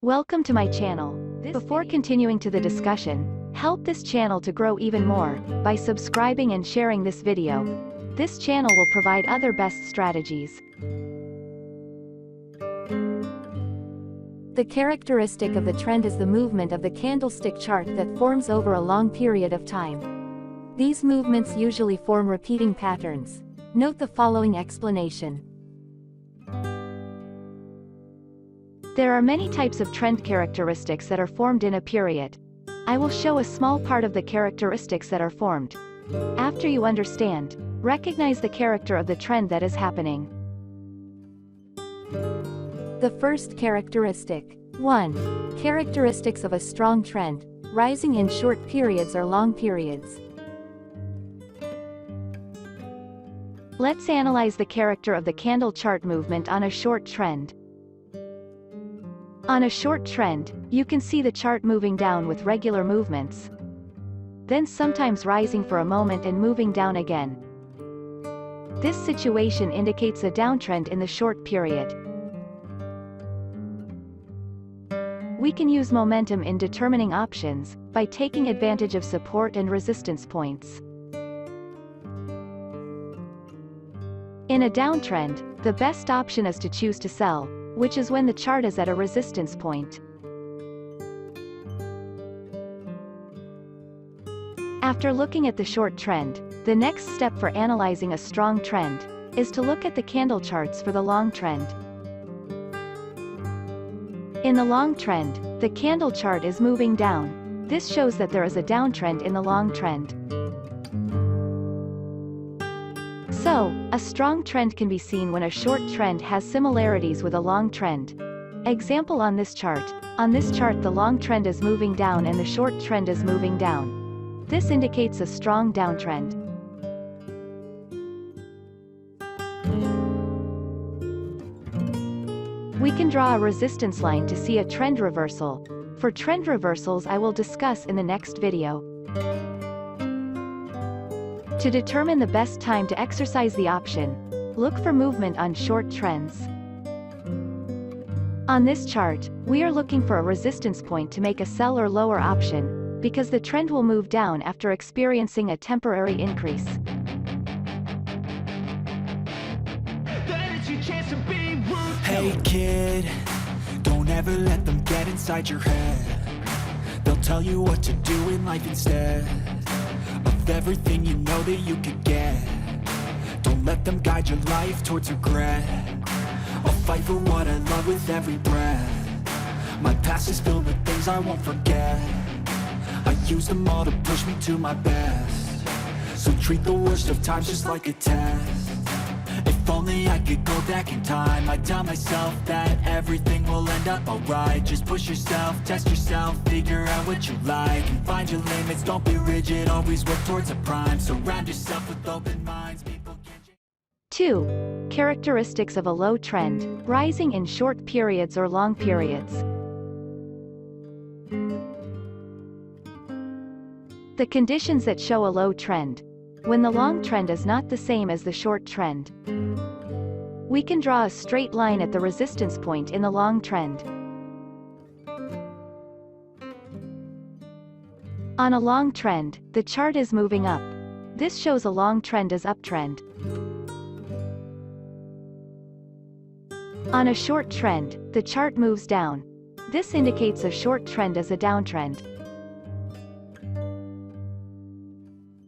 Welcome to my channel. Before continuing to the discussion, help this channel to grow even more by subscribing and sharing this video. This channel will provide other best strategies. The characteristic of the trend is the movement of the candlestick chart that forms over a long period of time. These movements usually form repeating patterns. Note the following explanation. There are many types of trend characteristics that are formed in a period. I will show a small part of the characteristics that are formed. After you understand, recognize the character of the trend that is happening. The first characteristic. 1. Characteristics of a strong trend, rising in short periods or long periods. Let's analyze the character of the candle chart movement on a short trend. On a short trend, you can see the chart moving down with regular movements, then sometimes rising for a moment and moving down again. This situation indicates a downtrend in the short period. We can use momentum in determining options by taking advantage of support and resistance points. In a downtrend, the best option is to choose to sell, which is when the chart is at a resistance point. After looking at the short trend, the next step for analyzing a strong trend is to look at the candle charts for the long trend. In the long trend, the candle chart is moving down. This shows that there is a downtrend in the long trend. So, a strong trend can be seen when a short trend has similarities with a long trend. Example on this chart. On this chart the long trend is moving down and the short trend is moving down. This indicates a strong downtrend. We can draw a resistance line to see a trend reversal. For trend reversals I will discuss in the next video. To determine the best time to exercise the option, look for movement on short trends. On this chart, we are looking for a resistance point to make a sell or lower option, because the trend will move down after experiencing a temporary increase. Hey kid, don't ever let them get inside your head. They'll tell you what to do in life instead of everything you know that you could get. Don't let them guide your life towards regret. I'll fight for what I love with every breath. My past is filled with things I won't forget. I use them all to push me to my best. So treat the worst of times just like a test. If only I could go back in time, I'd tell myself that everything will end up alright. Just push yourself, test yourself, figure out what you like, and find your limits, don't be rigid, always work towards a prime. Surround yourself with open minds. 2. Characteristics of a low trend, rising in short periods or long periods. The conditions that show a low trend. When the long trend is not the same as the short trend. We can draw a straight line at the resistance point in the long trend. On a long trend, the chart is moving up. This shows a long trend as uptrend. On a short trend, the chart moves down. This indicates a short trend as a downtrend.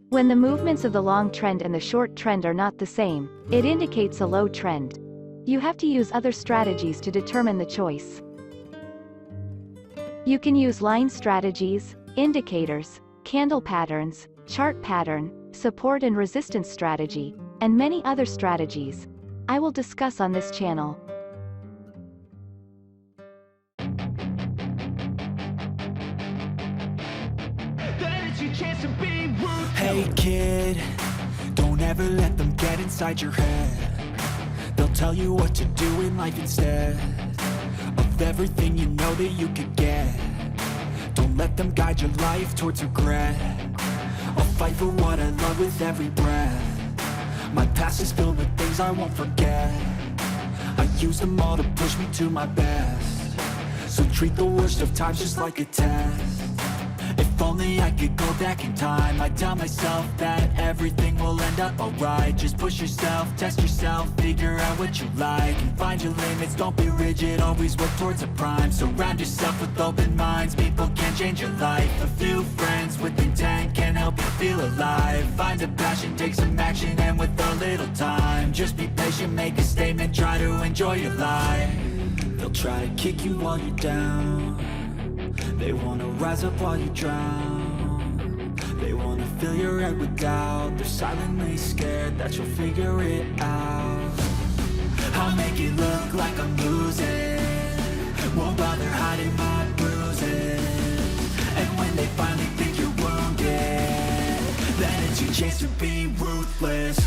When the movements of the long trend and the short trend are not the same, it indicates a low trend. You have to use other strategies to determine the choice. You can use line strategies, indicators, candle patterns, chart pattern, support and resistance strategy, and many other strategies I will discuss on this channel. Hey kid, don't ever let them get inside your head. They'll tell you what to do in life instead of everything you know that you could get. Don't let them guide your life towards regret. I'll fight for what I love with every breath. My past is filled with things I won't forget. I use them all to push me to my best. So treat the worst of times just like a test. If only I could go back in time, I'd tell myself that everything will end up alright. Just push yourself, test yourself, figure out what you like, and find your limits, don't be rigid, always work towards a prime. Surround yourself with open minds, people can change your life. A few friends with intent can help you feel alive. Find a passion, take some action, and with a little time, just be patient, make a statement, try to enjoy your life. They'll try to kick you while you're down, they wanna rise up while you drown. They wanna fill your head with doubt, they're silently scared that you'll figure it out. I'll make it look like I'm losing, won't bother hiding my bruises. And when they finally think you're wounded, then it's your chance to be ruthless.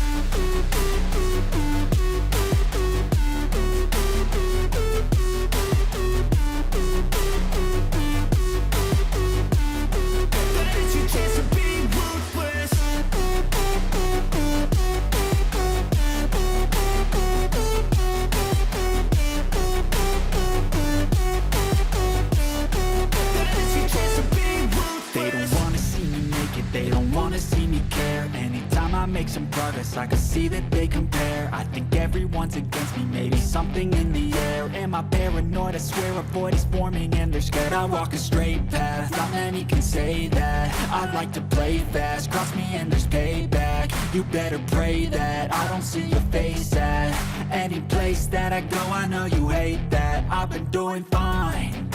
Make some progress, I can see that they compare. I think everyone's against me, maybe something in the air. Am I paranoid? I swear a void is forming and they're scared. I walk a straight path, not many can say that. I like to play fast, cross me and there's payback. You better pray that I don't see your face at any place that I go. I know you hate that. I've been doing fine,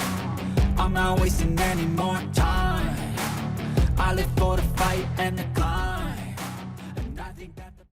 I'm not wasting any more time. I live for the fight and the